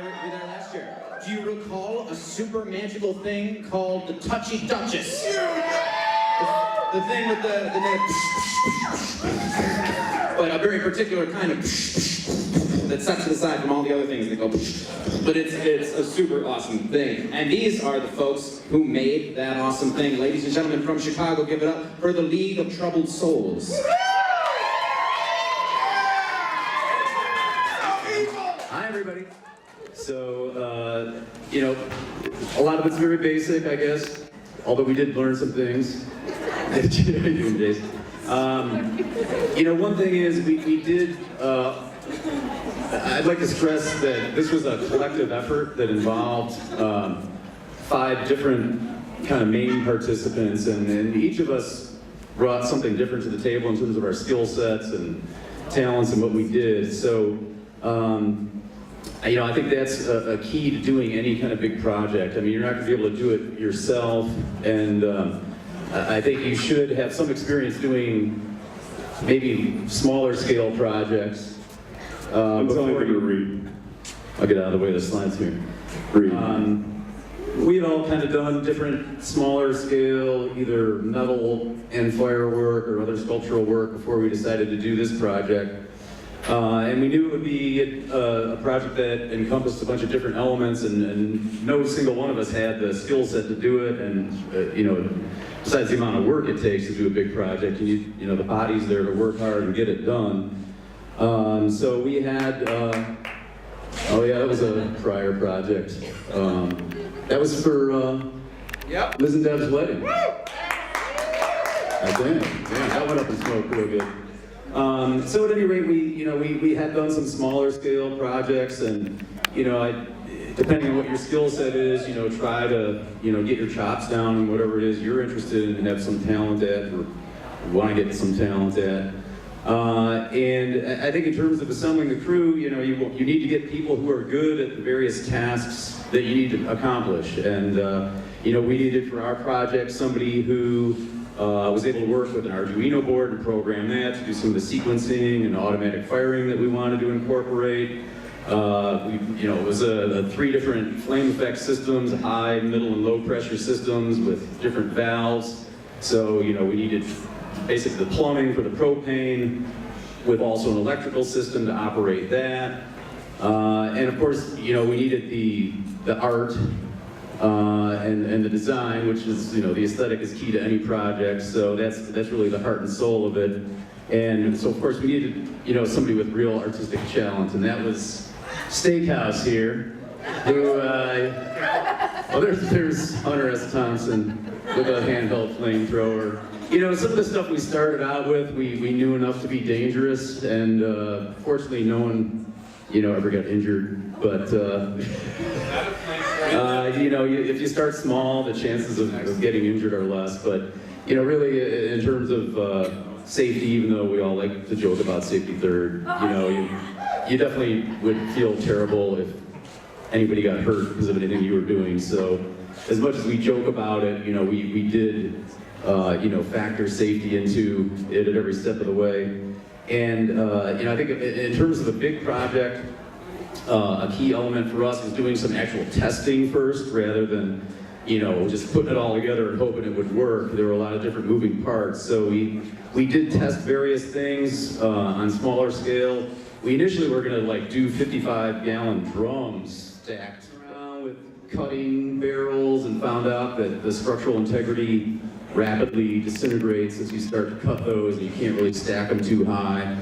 were there last year. Do you recall a super magical thing called the Touchy Duchess? The thing with the but a very particular kind of that sets it aside from all the other things that go. But it's a super awesome thing. And these are the folks who made that awesome thing. Ladies and gentlemen from Chicago, give it up for the League of Troubled Souls. Hi, everybody. So, a lot of it's very basic, I guess, although we did learn some things. One thing is we did, I'd like to stress that this was a collective effort that involved 5 different kind of main participants, and each of us brought something different to the table in terms of our skill sets and talents and what we did. So, I think that's a key to doing any kind of big project. I mean, you're not going to be able to do it yourself, and I think you should have some experience doing maybe smaller scale projects. I'm telling you to read. I'll get out of the way of the slides here. Read. We've all kind of done different smaller scale, either metal and firework or other sculptural work before we decided to do this project. And we knew it would be a project that encompassed a bunch of different elements, and no single one of us had the skill set to do it. And besides the amount of work it takes to do a big project, you need the bodies there to work hard and get it done. So we had, that was a prior project. That was for Liz and Deb's wedding. I think, yeah, that went up in smoke real good. So at any rate, we had done some smaller scale projects, and depending on what your skill set is, try to get your chops down in whatever it is you're interested in and have some talent at, or want to get some talent at. And I think in terms of assembling the crew, you need to get people who are good at the various tasks that you need to accomplish. And we needed for our project somebody who was able to work with an Arduino board and program that to do some of the sequencing and automatic firing that we wanted to incorporate. It was 3 different flame effect systems, high, middle, and low pressure systems with different valves. So, we needed basically the plumbing for the propane with also an electrical system to operate that. And of course, we needed the art and the design, which is, the aesthetic is key to any project. So that's really the heart and soul of it. And so of course we needed, somebody with real artistic talent, and that was Steakhouse here, who, there's Hunter S. Thompson with a handheld flamethrower. Some of the stuff we started out with, we knew enough to be dangerous, and fortunately no one, ever got injured. But, if you start small, the chances of getting injured are less. But, really in terms of safety, even though we all like to joke about safety third, you definitely would feel terrible if anybody got hurt because of anything you were doing. So as much as we joke about it, we did factor safety into it at every step of the way. And I think in terms of a big project, a key element for us was doing some actual testing first, rather than just putting it all together and hoping it would work. There were a lot of different moving parts, so we did test various things on smaller scale. We initially were going to do 55-gallon drums stacked around with cutting barrels, and found out that the structural integrity rapidly disintegrates as you start to cut those, and you can't really stack them too high.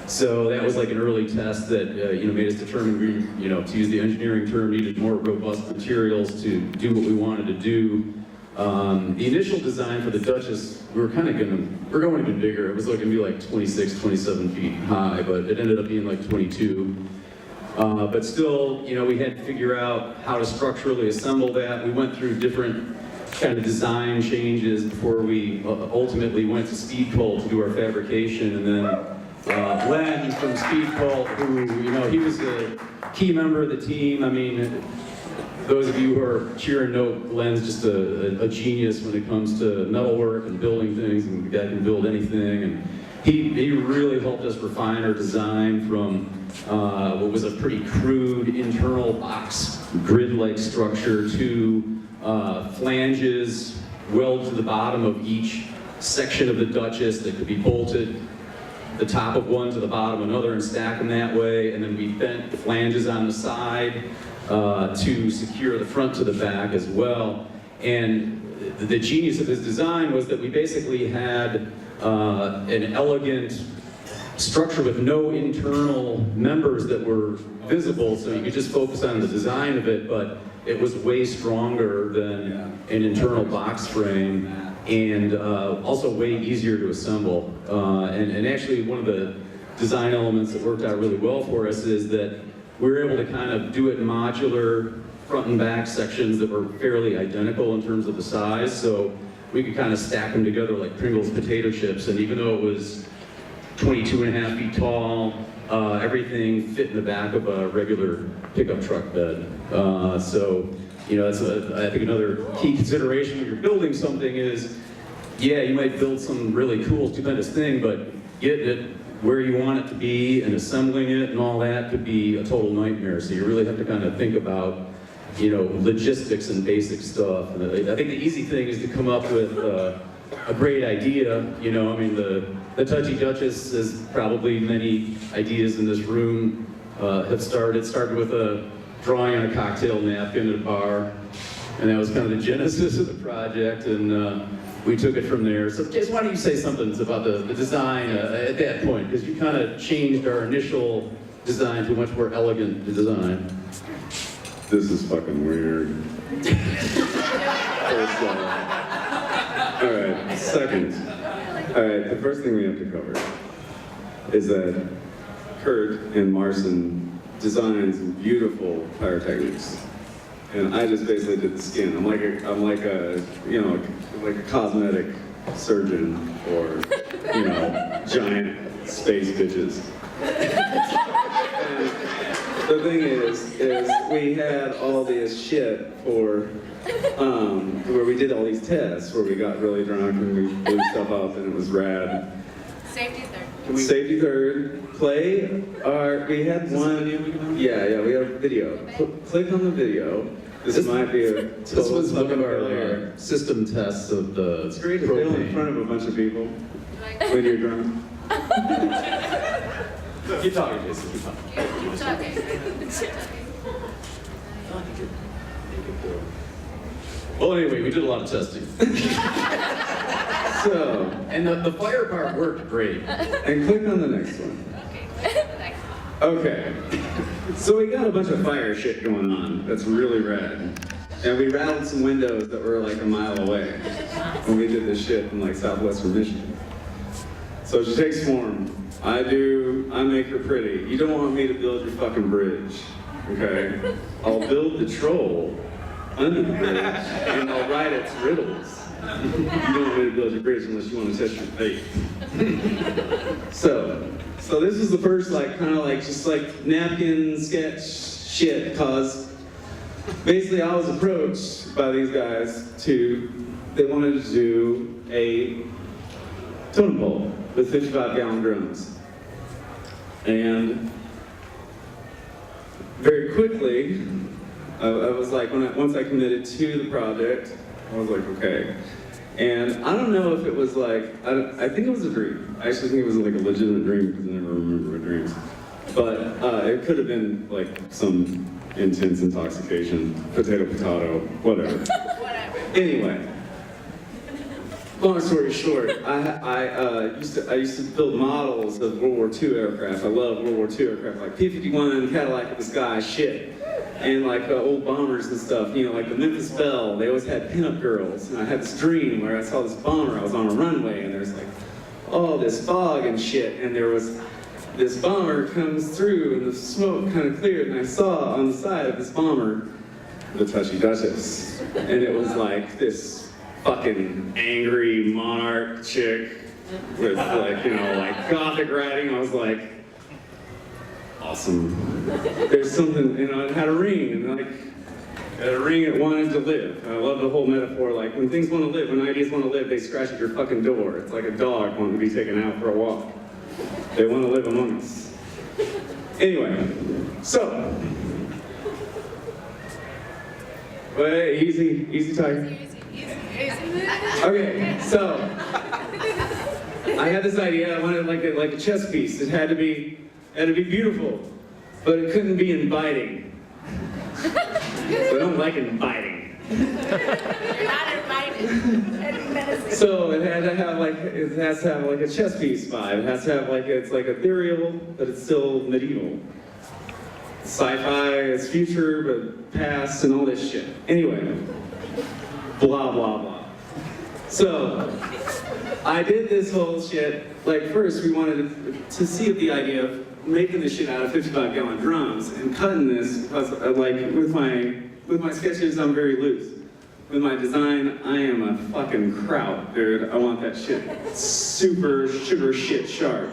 So that was like an early test that made us determine we, to use the engineering term, needed more robust materials to do what we wanted to do. The initial design for the Duchess, we're going even bigger. It was going to be like 26, 27 feet high, but it ended up being like 22. But still, we had to figure out how to structurally assemble that. We went through different kind of design changes before we ultimately went to Speed Pole to do our fabrication, and then Len from Speed Pole, who, he was a key member of the team. I mean, those of you who are cheering know Len's just a genius when it comes to metalwork and building things, and the guy can build anything. And he really helped us refine our design from what was a pretty crude internal box grid-like structure to flanges welded to the bottom of each section of the Duchess that could be bolted, the top of one to the bottom of another, and stack them that way. And then we bent flanges on the side to secure the front to the back as well. And the genius of this design was that we basically had an elegant structure with no internal members that were visible, so you could just focus on the design of it, but it was way stronger than an internal box frame, and also way easier to assemble. And actually one of the design elements that worked out really well for us is that we were able to kind of do it in modular front and back sections that were fairly identical in terms of the size, so we could kind of stack them together like Pringles potato chips, and even though it was 22.5 feet tall, everything fit in the back of a regular pickup truck bed. So, you know, that's I think another key consideration when you're building something is, yeah, you might build some really cool, stupendous thing, but getting it where you want it to be and assembling it and all that could be a total nightmare. So you really have to kind of think about, you know, logistics and basic stuff. And I think the easy thing is to come up with a great idea. You know, I mean, the Touchy Duchess, as probably many ideas in this room have started with a drawing on a cocktail napkin at a bar, and that was kind of the genesis of the project, and we took it from there. So Jason, why don't you say something about the design at that point, because you kind of changed our initial design to a much more elegant design. This is fucking weird. First all right, second. All right, the first thing we have to cover is that Kurt and Marcin designed some beautiful pyrotechnics, and I just basically did the skin. I'm like a you know, like a cosmetic surgeon or, you know, giant space bitches. And the thing is we had all this shit for where we did all these tests where we got really drunk and we blew stuff up and it was rad. Safety third. Safety third. Play our. We had one. Yeah, we have a video. Click on the video. This might be a. This was one of our system tests of the. It's great to fail in front of a bunch of people when you're drunk. Keep talking, Jason. Keep talking. Well, anyway, we did a lot of testing. So, and the fire part worked great. And click on the next one. Next. Okay. So we got a bunch of fire shit going on. That's really rad. And we rattled some windows that were like a mile away when we did this shit in like southwestern Michigan. So she takes form. I make her pretty. You don't want me to build your fucking bridge, okay? I'll build the troll under the bridge and I'll write its riddles. You don't want me to build your bridge unless you want to test your faith. So this is the first like kind of like just like napkin sketch shit, cause basically I was approached by these guys they wanted to do a totem pole with 55-gallon drums. And very quickly, I was like, once I committed to the project, I was like, okay. And I don't know if it was like, I think it was a dream. I actually think it was like a legitimate dream because I never remember my dreams. But it could have been like some intense intoxication, potato, whatever. Anyway, long story short, I used to build models of World War II aircraft. I love World War II aircraft, like P-51, Cadillac in the sky, shit. And like old bombers and stuff, you know, like the Memphis Belle, they always had pinup girls. And I had this dream where I saw this bomber, I was on a runway, and there's like all this fog and shit, and there was this bomber comes through, and the smoke kind of cleared, and I saw on the side of this bomber the Touchy Duchess. And it was like this fucking angry monarch chick with like, you know, like gothic writing. I was like, awesome. There's something, you know, it had a ring, and like, it had a ring it wanted to live. And I love the whole metaphor, like, when things want to live, when ideas want to live, they scratch at your fucking door. It's like a dog wanting to be taken out for a walk. They want to live among us. Anyway, so. Wait, easy talking. Okay, so I had this idea. I wanted like a chess piece. It had to be beautiful, but it couldn't be inviting. So I don't like inviting. You're not invited. So it has to have like a chess piece vibe. It has to have it's like ethereal, but it's still medieval. Sci-fi, it's future, but past and all this shit. Anyway, blah, blah, blah. So, I did this whole shit, like first we wanted to see if the idea of making this shit out of 55-gallon drums and cutting this, because like with my sketches I'm very loose. With my design, I am a fucking kraut, dude. I want that shit super sugar shit sharp.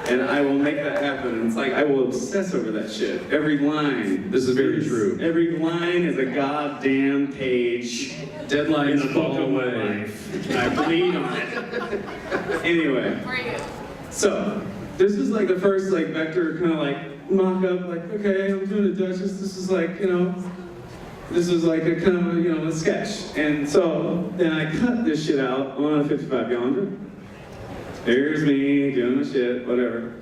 And I will make that happen. And it's like, I will obsess over that shit. Every line. This is very true. Every line is a goddamn page. Deadlines in a book fall of my away. life. I bleed on it. Anyway. For you. So, this is like the first like vector kind of like mock-up, like, okay, I'm doing a Duchess. This is like, this is like a kind of, a sketch. And so, then I cut this shit out on a 55-gallon drum. Here's me doing my shit, whatever.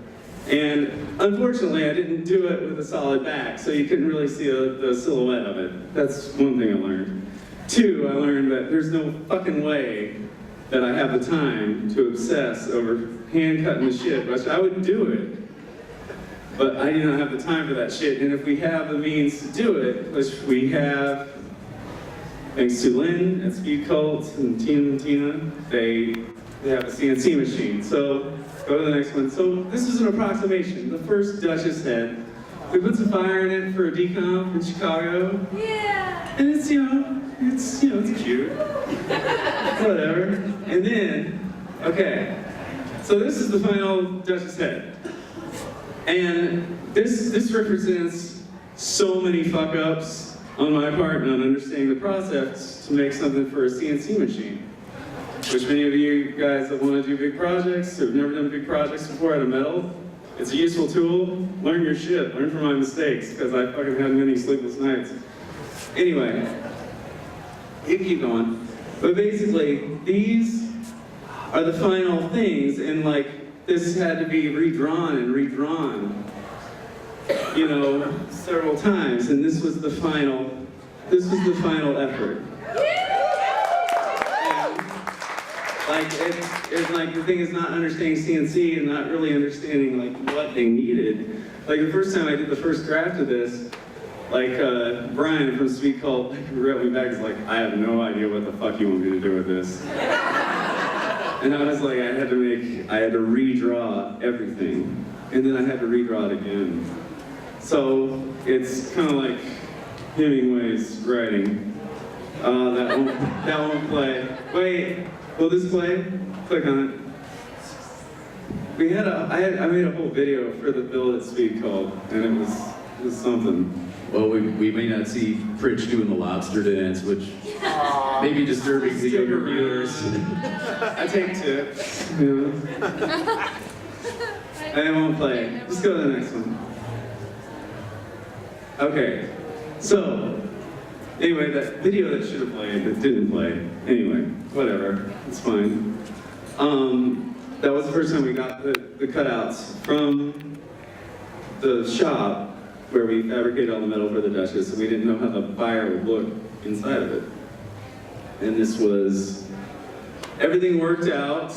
And unfortunately, I didn't do it with a solid back, so you couldn't really see the silhouette of it. That's one thing I learned. Two, I learned that there's no fucking way that I have the time to obsess over hand cutting the shit, which I would do it. But I do not have the time for that shit. And if we have the means to do it, which we have, thanks to Lynn at Speed Cult and Tina, they have a CNC machine. So go to the next one. So this is an approximation. The first Duchess head. We put some fire in it for a decomp in Chicago. Yeah. And it's it's cute. Whatever. And then, okay. So this is the final Duchess head. And this represents so many fuck ups on my part not understanding the process to make something for a CNC machine. Which many of you guys that want to do big projects, who have never done big projects before out of metal, it's a useful tool. Learn your shit, learn from my mistakes, because I fucking had many sleepless nights. Anyway, you can keep going. But basically, these are the final things, and like, this had to be redrawn and redrawn, several times, and this was the final effort. It's like the thing is not understanding CNC and not really understanding like what they needed. Like the first time I did the first draft of this, like Brian from Sweet Cult wrote me back, he's like, I have no idea what the fuck you want me to do with this. And I was like, I had to redraw everything. And then I had to redraw it again. So it's kind of like Hemingway's writing. That won't play. Wait. Will this play? Click on it. I made a whole video for the Bill at Speed Cult, and it was something. Well, we may not see Fridge doing the lobster dance, which may be disturbing to younger viewers. I take tips, And it won't play. Just go to the next one. Okay, so anyway, that video that should have played that didn't play. Anyway, whatever, it's fine. That was the first time we got the cutouts from the shop where we fabricated all the metal for the Duchess, and we didn't know how the fire would look inside of it. And this was, everything worked out.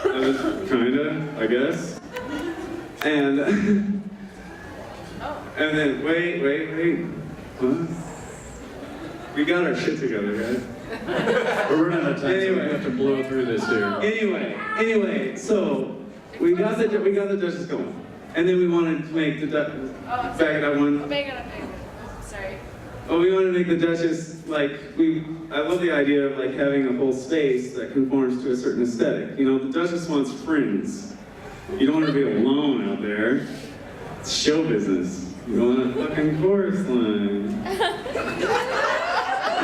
Kinda, I guess. And and then, wait. What? We got our shit together, guys. We're running out of time, so we have to blow through this here. Anyway, so we got the Duchess going. And then we wanted to make the Duchess, back it up one. Sorry. Oh, we wanted to make the Duchess, I love the idea of having a whole space that conforms to a certain aesthetic. The Duchess wants friends. You don't want to be alone out there. It's show business. You don't want a fucking chorus line.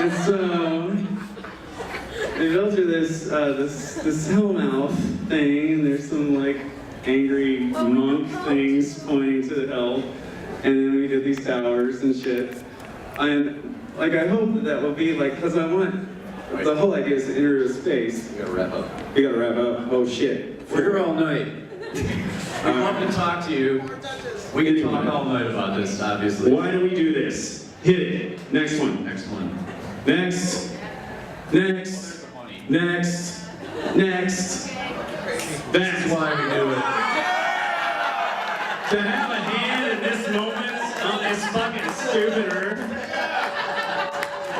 And so, they built her this hellmouth thing, and there's some angry monk things pointing to hell, and then we did these towers and shit. And like I hope that will be like, because I want, the whole idea is to enter a space. We gotta wrap up. We gotta wrap up. Oh shit. We're here all night. We'd love to talk to you. We can talk all night about this, obviously. Why do we do this? Hit it. Next one. Next one. Next. Next. Next. Next. That's why we do it. To have a hand in this moment on this fucking stupid earth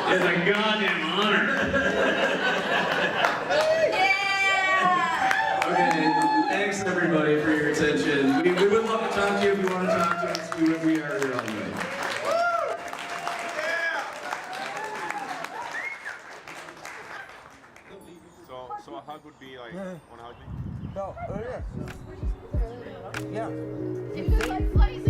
is a goddamn honor. Okay, thanks everybody for your attention. We would love to talk to you if you want to talk to us. We are here all night. So a hug would be like, wanna hug me? No, yeah. Yeah. If the blood flies